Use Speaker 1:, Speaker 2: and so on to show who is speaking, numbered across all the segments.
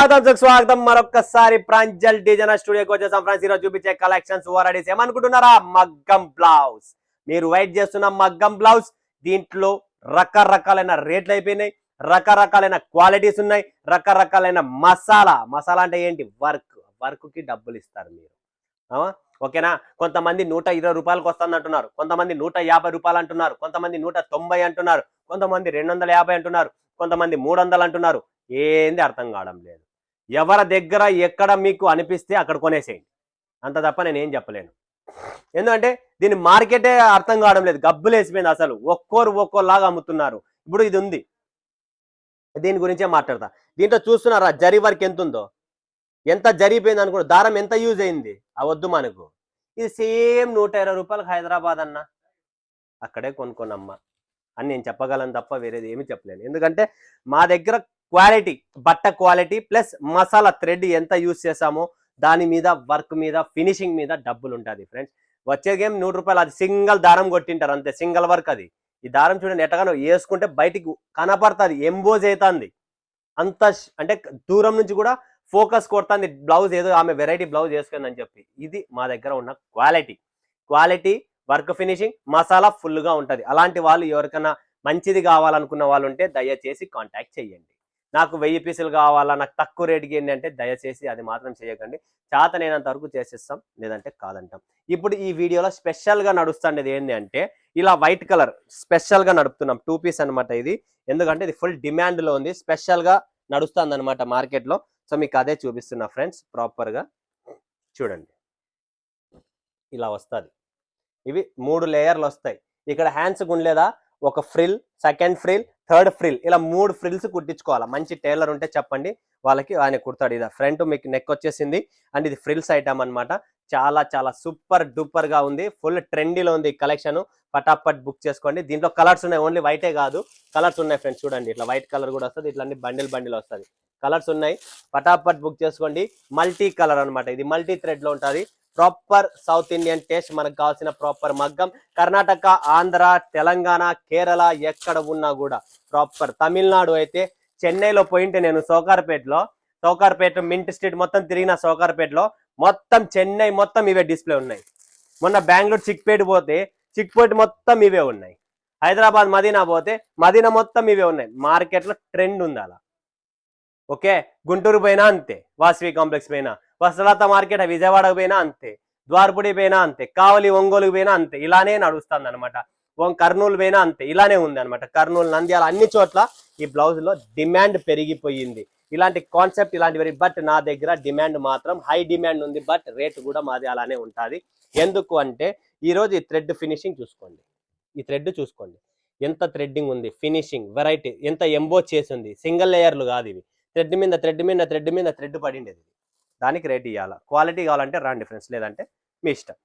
Speaker 1: స్వాగతం మరొకసారి ప్రాంజల్ డిజైనర్ స్టూడియోకి వచ్చేసాం ఫ్రెండ్స్. ఈరోజు చూపించే కలెక్షన్స్ ఓవరాడీస్ ఏమనుకుంటున్నారా? మగ్గం బ్లౌజ్. మీరు వెయిట్ చేస్తున్న మగ్గం బ్లౌజ్. దీంట్లో రకరకాలైన రేట్లు అయిపోయినాయి, రకరకాలైన క్వాలిటీస్ ఉన్నాయి, రకరకాలైన మసాలా అంటే ఏంటి? వర్క్ కి డబ్బులు ఇస్తారు మీరు. ఓకేనా? కొంతమంది 120 రూపాయలకు వస్తుంది అంటున్నారు, కొంతమంది 150 రూపాయలు అంటున్నారు, కొంతమంది 190 అంటున్నారు, కొంతమంది 250 అంటున్నారు, కొంతమంది 300 అంటున్నారు. ఏంది అర్థం కావడం లేదు. ఎవరి దగ్గర ఎక్కడ మీకు అనిపిస్తే అక్కడ కొనేసేయండి, అంత తప్ప నేను ఏం చెప్పలేను. ఎందుకంటే దీని మార్కెటే అర్థం కావడం లేదు, గబ్బులు వేసిపోయింది అసలు. ఒక్కోలాగా అమ్ముతున్నారు. ఇప్పుడు ఇది ఉంది, దీని గురించే మాట్లాడతా. దీంట్లో చూస్తున్నారా జరీ వర్క్ ఎంత ఉందో? ఎంత జరిగిపోయింది అనుకో, దారం ఎంత యూజ్ అయింది అవద్దు మనకు. ఇది సేమ్ 120 రూపాయలకు హైదరాబాద్ అన్న, అక్కడే కొనుక్కోనమ్మా అని నేను చెప్పగలను తప్ప వేరేది ఏమి చెప్పలేను. ఎందుకంటే మా దగ్గర క్వాలిటీ, బట్ట క్వాలిటీ ప్లస్ మసాలా థ్రెడ్ ఎంత యూజ్ చేసామో దాని మీద, వర్క్ మీద, ఫినిషింగ్ మీద డబ్బులు ఉంటుంది ఫ్రెండ్స్. వచ్చే గేమ్ 100 రూపాయలు, అది సింగిల్ దారం కొట్టింటారు అంతే, సింగిల్ వర్క్ అది. ఈ దారం చూడండి ఎట్టగానో వేసుకుంటే బయటికి కనపడుతుంది, ఎంబోజ్ అవుతుంది అంత. అంటే దూరం నుంచి కూడా ఫోకస్ కొడుతుంది బ్లౌజ్, ఏదో ఆమె వెరైటీ బ్లౌజ్ వేసుకుందని చెప్పి. ఇది మా దగ్గర ఉన్న క్వాలిటీ, వర్క్, ఫినిషింగ్, మసాలా ఫుల్గా ఉంటుంది. అలాంటి వాళ్ళు ఎవరికైనా మంచిది కావాలనుకున్న వాళ్ళు ఉంటే దయచేసి కాంటాక్ట్ చేయండి. నాకు 1000 పీసులు కావాలా, నాకు తక్కువ రేటుకి ఏంటి అంటే దయచేసి అది మాత్రం చేయకండి. చేతనైనంత వరకు చేసేస్తాం, లేదంటే కాదంటాం. ఇప్పుడు ఈ వీడియోలో స్పెషల్గా నడుస్తుండేది ఏంటి అంటే, ఇలా వైట్ కలర్ స్పెషల్గా నడుపుతున్నాం. 2 పీస్ అనమాట ఇది. ఎందుకంటే ఇది ఫుల్ డిమాండ్లో ఉంది, స్పెషల్గా నడుస్తుంది అనమాట మార్కెట్లో. సో మీకు అదే చూపిస్తున్నా ఫ్రెండ్స్. ప్రాపర్గా చూడండి, ఇలా వస్తుంది. ఇవి 3 లేయర్లు వస్తాయి. ఇక్కడ హ్యాండ్స్ గుండలేదా, ఒక frill, second frill, third frill, ఇలా 3 ఫ్రిల్స్ కుట్టించుకోవాలా. మంచి టైలర్ ఉంటే చెప్పండి, వాళ్ళకి ఆయన కుడతాడు. ఇది ఫ్రంట్ మీకు నెక్ వచ్చేసింది, అండ్ ఇది ఫ్రిల్స్ ఐటమ్ అనమాట. చాలా సూపర్ డూపర్ గా ఉంది, ఫుల్ ట్రెండీలో ఉంది కలెక్షన్. పటాపట్ బుక్ చేసుకోండి. దీంట్లో కలర్స్ ఉన్నాయి, ఓన్లీ వైటే కాదు, కలర్స్ ఉన్నాయి ఫ్రెండ్స్. చూడండి ఇట్లా వైట్ కలర్ కూడా వస్తుంది, ఇట్లా బండిల్ వస్తుంది, కలర్స్ ఉన్నాయి. పటాపట్ బుక్ చేసుకోండి. మల్టీ కలర్ అనమాట, ఇది మల్టీ థ్రెడ్ లో ఉంటుంది. ప్రాపర్ సౌత్ ఇండియన్ టేస్ట్, మనకు కావాల్సిన ప్రాపర్ మగ్గం. కర్ణాటక, ఆంధ్ర, తెలంగాణ, కేరళ ఎక్కడ ఉన్నా కూడా ప్రాపర్. తమిళనాడు అయితే చెన్నైలో పోయింటే నేను సౌకార్పేట మింట్ స్ట్రీట్ మొత్తం తిరిగిన, సౌకార్పేటలో మొత్తం చెన్నై మొత్తం ఇవే డిస్ప్లే ఉన్నాయి. మొన్న బెంగళూరు చిక్పేట మొత్తం ఇవే ఉన్నాయి. హైదరాబాద్ మదీనా పోతే మదీనా మొత్తం ఇవే ఉన్నాయి. మార్కెట్లో ట్రెండ్ ఉంది అలా. ఓకే, గుంటూరు పోయినా అంతే, వాసవి కాంప్లెక్స్ పోయినా, వసలత మార్కెట్ విజయవాడకు పోయినా అంతే, ద్వారపుడి పోయినా అంతే, కావలి ఒంగోలుకు పోయినా అంతే, ఇలానే నడుస్తుంది అనమాట. కర్నూలు పోయినా అంతే, ఇలానే ఉంది అనమాట. కర్నూలు, నంద్యాల, అన్ని చోట్ల ఈ బ్లౌజ్ లో డిమాండ్ పెరిగిపోయింది. ఇలాంటి కాన్సెప్ట్ ఇలాంటివి, బట్ నా దగ్గర డిమాండ్ మాత్రం హై డిమాండ్ ఉంది, బట్ రేట్ కూడా మాది అలానే ఉంటుంది. ఎందుకు అంటే ఈరోజు ఈ థ్రెడ్ ఫినిషింగ్ చూసుకోండి, ఈ థ్రెడ్ చూసుకోండి ఎంత థ్రెడ్డింగ్ ఉంది, ఫినిషింగ్ వెరైటీ ఎంత ఎంబోజ్ చేసి ఉంది. సింగిల్ లేయర్లు కాదు ఇవి, థ్రెడ్ మీద థ్రెడ్ పడిండేది. దానికి రేట్ ఇవ్వాలా. క్వాలిటీ కావాలంటే రండి ఫ్రెండ్స్, లేదంటే మీ ఇష్టం.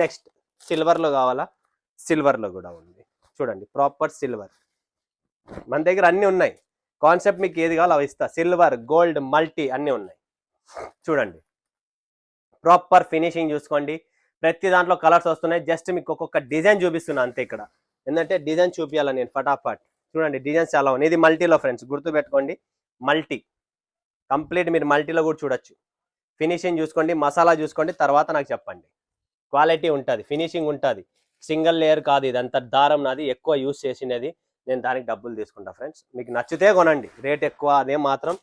Speaker 1: నెక్స్ట్ సిల్వర్లో కావాలా, సిల్వర్లో కూడా ఉంది. చూడండి ప్రాపర్ సిల్వర్, మన దగ్గర అన్నీ ఉన్నాయి. కాన్సెప్ట్ మీకు ఏది కావాలో అవి ఇస్తా. సిల్వర్, గోల్డ్, మల్టీ అన్నీ ఉన్నాయి. చూడండి ప్రాపర్ ఫినిషింగ్ చూసుకోండి. ప్రతి దాంట్లో కలర్స్ వస్తున్నాయి. జస్ట్ మీకు ఒక్కొక్క డిజైన్ చూపిస్తున్నా అంతే ఇక్కడ, ఎందుకంటే డిజైన్ చూపించాలా నేను ఫటాఫట్. చూడండి డిజైన్స్ చాలా ఉన్నాయి. ఇది మల్టీలో ఫ్రెండ్స్, గుర్తుపెట్టుకోండి మల్టీ. కంప్లీట్ మీరు మల్టీలో కూడా చూడొచ్చు. ఫినిషింగ్ చూసుకోండి, మసాలా చూసుకోండి, తర్వాత నాకు చెప్పండి. క్వాలిటీ ఉంటుంది, ఫినిషింగ్ ఉంటుంది. సింగిల్ లేయర్ కాదు, ఇదంతా దారం నాది ఎక్కువ యూజ్ చేసినది, నేను దానికి డబ్బులు తీసుకుంటా ఫ్రెండ్స్. మీకు నచ్చితే కొనండి, రేట్ ఎక్కువ అదే మాత్రం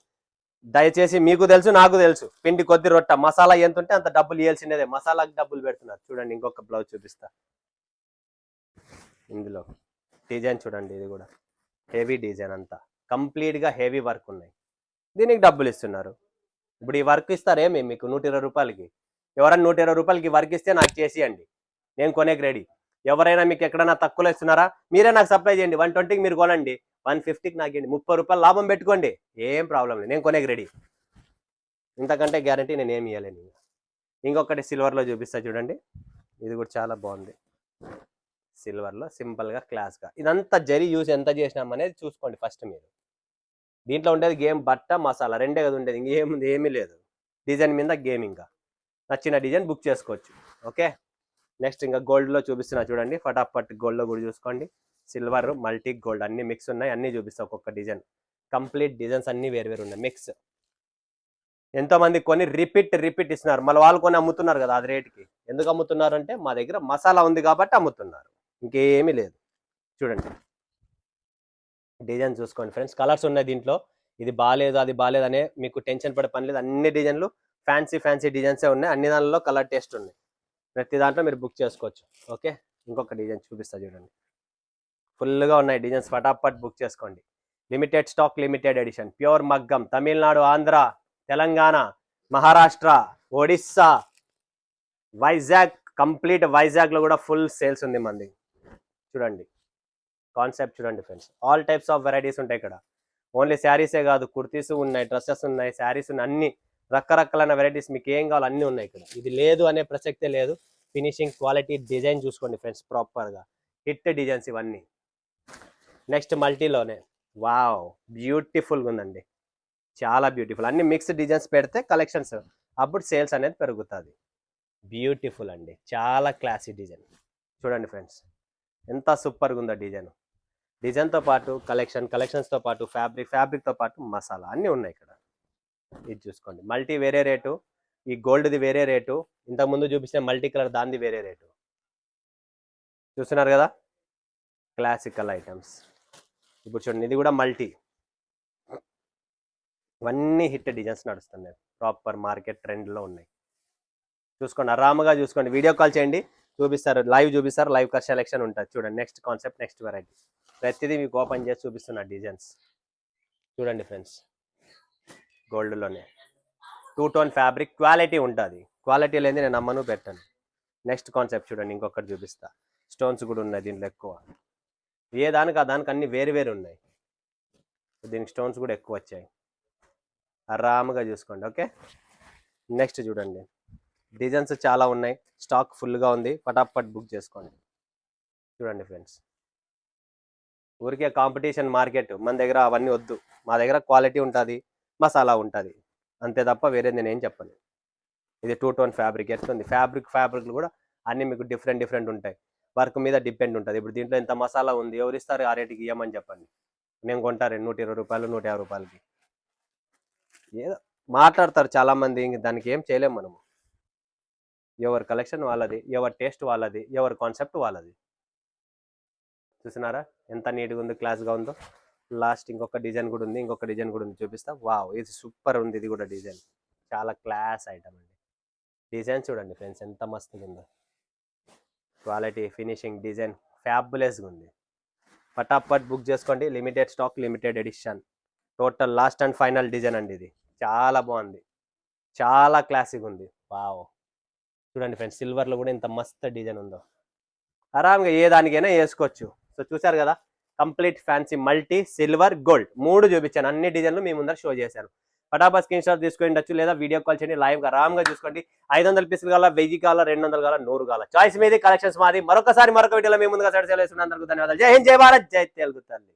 Speaker 1: దయచేసి మీకు తెలుసు, నాకు తెలుసు. పిండి కొద్ది రొట్ట, మసాలా ఎంత ఉంటే అంత డబ్బులు ఇవ్వాల్సినదే. మసాలాకి డబ్బులు పెడుతున్నారు. చూడండి ఇంకొక బ్లౌజ్ చూపిస్తా. ఇందులో డిజైన్ చూడండి, ఇది కూడా హెవీ డిజైన్, అంతా కంప్లీట్గా హెవీ వర్క్ ఉన్నాయి. దీనికి డబ్బులు ఇస్తున్నారు. ఇప్పుడు ఈ వర్క్ ఇస్తారేమి మీకు 120 రూపాయలకి? ఎవరైనా 120 రూపాయలకి వర్క్ ఇస్తే నాకు చేసియండి, నేను కొనేకి రెడీ. ఎవరైనా మీకు ఎక్కడైనా తక్కువలో ఇస్తున్నారా? మీరే నాకు సప్లై చేయండి. 120కి మీరు కొనండి, 150కి నాకు ఇవ్వండి, 30 రూపాయలు లాభం పెట్టుకోండి, ఏం ప్రాబ్లం లేదు, నేను కొనేకి రెడీ. ఇంతకంటే గ్యారంటీ నేను ఏమి ఇవ్వలేను. ఇంకొకటి సిల్వర్లో చూపిస్తా చూడండి, ఇది కూడా చాలా బాగుంది. సిల్వర్లో సింపుల్గా క్లాస్గా, ఇదంతా జరీ యూజ్ ఎంత చేసినాం అనేది చూసుకోండి ఫస్ట్ మీరు. దీంట్లో ఉండేది గేమ్, బట్ట, మసాలా రెండే కదా ఉండేది, ఇంకేముంది ఏమీ లేదు. డిజైన్ మీద గేమ్, ఇంకా నచ్చిన డిజైన్ బుక్ చేసుకోవచ్చు. ఓకే, నెక్స్ట్ ఇంకా గోల్డ్లో చూపిస్తున్నా చూడండి. ఫటాఫట్ గోల్డ్లో కూడా చూసుకోండి. సిల్వర్, మల్టీ, గోల్డ్ అన్ని మిక్స్ ఉన్నాయి, అన్నీ చూపిస్తా ఒక్కొక్క డిజైన్. కంప్లీట్ డిజైన్స్ అన్ని వేరు ఉన్నాయి మిక్స్. ఎంతో మంది కొని రిపీట్ ఇస్తున్నారు, మళ్ళీ వాళ్ళు కొని అమ్ముతున్నారు కదా అది రేట్కి. ఎందుకు అమ్ముతున్నారు అంటే మా దగ్గర మసాలా ఉంది కాబట్టి అమ్ముతున్నారు, ఇంకేమీ లేదు. చూడండి డిజైన్ చూసుకోండి ఫ్రెండ్స్, కలర్స్ ఉన్నాయి దీంట్లో. ఇది బాగాలేదు అది బాగాలేదు అనే మీకు టెన్షన్ పడే పని లేదు. అన్ని డిజైన్లు ఫ్యాన్సీ డిజైన్సే ఉన్నాయి, అన్ని దానిలో కలర్ టేస్ట్ ఉన్నాయి. ప్రతి దాంట్లో మీరు బుక్ చేసుకోవచ్చు. ఓకే, ఇంకొక డిజైన్ చూపిస్తా చూడండి. ఫుల్గా ఉన్నాయి డిజైన్స్, ఫటాఫట్ బుక్ చేసుకోండి. Limited stock, limited edition, pure మగ్గం. తమిళనాడు, ఆంధ్ర, తెలంగాణ, మహారాష్ట్ర, ఒడిస్సా, వైజాగ్, కంప్లీట్ వైజాగ్లో కూడా ఫుల్ సేల్స్ ఉంది మంది. చూడండి కాన్సెప్ట్ చూడండి friends, all types of varieties ఉంటాయి ఇక్కడ. ఓన్లీ శారీసే కాదు, కుర్తీస్ ఉన్నాయి, డ్రెస్సెస్ ఉన్నాయి, శారీస్ ఉన్నాయి, అన్ని రకరకాలైన వెరైటీస్ మీకు ఏం కావాలో అన్నీ ఉన్నాయి ఇక్కడ. ఇది లేదు అనే ప్రసక్తే లేదు. ఫినిషింగ్, క్వాలిటీ, డిజైన్ చూసుకోండి ఫ్రెండ్స్, ప్రాపర్గా హిట్ డిజైన్స్ ఇవన్నీ. నెక్స్ట్ మల్టీలోనే వావ్, బ్యూటిఫుల్గా ఉందండి, చాలా బ్యూటిఫుల్. అన్ని మిక్స్డ్ డిజైన్స్ పెడితే కలెక్షన్స్ అప్పుడు సేల్స్ అనేది పెరుగుతుంది. బ్యూటిఫుల్ అండి, చాలా క్లాసీ డిజైన్. చూడండి ఫ్రెండ్స్ ఎంత సూపర్గా ఉందో డిజైన్. డిజైన్తో పాటు కలెక్షన్స్తో పాటు ఫ్యాబ్రిక్తో పాటు మసాలా అన్నీ ఉన్నాయి ఇక్కడ. ఇది చూసుకోండి, మల్టీ వేరే రేటు, ఈ గోల్డ్ది వేరే రేటు, ఇంతకుముందు చూపించిన మల్టీ కలర్ దానిది వేరే రేటు. చూస్తున్నారు కదా క్లాసికల్ ఐటమ్స్. ఇప్పుడు చూడండి ఇది కూడా మల్టీ, ఇవన్నీ హిట్ డిజైన్స్ నడుస్తున్నాయి, ప్రాపర్ మార్కెట్ ట్రెండ్లో ఉన్నాయి. చూసుకోండి ఆరాముగా చూసుకోండి, వీడియో కాల్ చేయండి, చూపిస్తారు, లైవ్ సెలెక్షన్ ఉంటుంది. చూడండి నెక్స్ట్ కాన్సెప్ట్, నెక్స్ట్ వెరైటీ, ప్రతిదీ మీకు ఓపెన్ చేసి చూపిస్తున్న డిజైన్స్. చూడండి ఫ్రెండ్స్ గోల్డ్లోనే 2 టోన్ ఫ్యాబ్రిక్, క్వాలిటీ ఉంటుంది, క్వాలిటీ లేని నేను అమ్మను పెట్టాను. నెక్స్ట్ కాన్సెప్ట్ చూడండి, ఇంకొకటి చూపిస్తా. స్టోన్స్ కూడా ఉన్నాయి దీంట్లో ఎక్కువ, ఏ దానికి ఆ దానికి అన్ని వేరు ఉన్నాయి. దీనికి స్టోన్స్ కూడా ఎక్కువ వచ్చాయి, ఆరాముగా చూసుకోండి. ఓకే, నెక్స్ట్ చూడండి డిజైన్స్ చాలా ఉన్నాయి, స్టాక్ ఫుల్గా ఉంది, ఫటాఫట్ బుక్ చేసుకోండి. చూడండి ఫ్రెండ్స్, ఊరికే కాంపిటీషన్ మార్కెట్, మన దగ్గర అవన్నీ వద్దు. మా దగ్గర క్వాలిటీ ఉంటుంది, మసాలా ఉంటుంది, అంతే తప్ప వేరే నేనేం చెప్పను. ఇది 2 టోన్ ఫ్యాబ్రిక్ ఎట్లుంది, ఫ్యాబ్రిక్లు కూడా అన్నీ మీకు డిఫరెంట్ ఉంటాయి, వర్క్ మీద డిపెండ్ ఉంటుంది. ఇప్పుడు దీంట్లో ఇంత మసాలా ఉంది, ఎవరు ఇస్తారు ఆ రేటుకి ఇవ్వమని చెప్పండి, నేను కొంటారు 120 రూపాయలు 150 రూపాయలకి. ఏదో మాట్లాడతారు చాలామంది, ఇంక దానికి ఏం చేయలేము మనము. ఎవరి కలెక్షన్ వాళ్ళది, ఎవరి టేస్ట్ వాళ్ళది, ఎవరి కాన్సెప్ట్ వాళ్ళది. చూసినారా ఎంత నీట్గా ఉందో, క్లాస్గా ఉందో. లాస్ట్ ఇంకొక డిజైన్ కూడా ఉంది, చూపిస్తా. వావ్, ఇది సూపర్ ఉంది, ఇది కూడా డిజైన్ చాలా క్లాస్ ఐటమ్ అండి. డిజైన్ చూడండి ఫ్రెండ్స్ ఎంత మస్తుగా ఉందో, క్వాలిటీ, ఫినిషింగ్, డిజైన్ ఫ్యాబులస్గా ఉంది. ఫటాఫట్ బుక్ చేసుకోండి, limited stock, limited edition, total last and final design అండి. ఇది చాలా బాగుంది, చాలా క్లాసిక్ ఉంది. వావ్, చూడండి ఫ్రెండ్స్ సిల్వర్లో కూడా ఇంత మస్తు డిజైన్ ఉందో, ఆరామ్గా ఏ దానికైనా వేసుకోవచ్చు. సో చూసారు కదా, complete fancy multi silver gold 3 చూపించాను, అన్ని డిజైన్లు మీ ముందర షో చేశాను. ఫటాఫట్ స్క్రీన్ షాట్ తీసుకుండొచ్చు, లేదా వీడియో కాల్ చేయండి, లైవ్గా ఆరామ్గా చూసుకోండి. 500 పీసులు కావాలా, 1000 కావాలా, 200 కావాలా, 100 కావాలా, చాయిస్ మీది, కలెక్షన్స్ మాది. మరొక వీడియోలో మీ ముందుగా సెలవు తీసుకున్నందుకు ధన్యవాదాలు. జై హింద్, జై భారత్, జై తెలుగు తల్లి.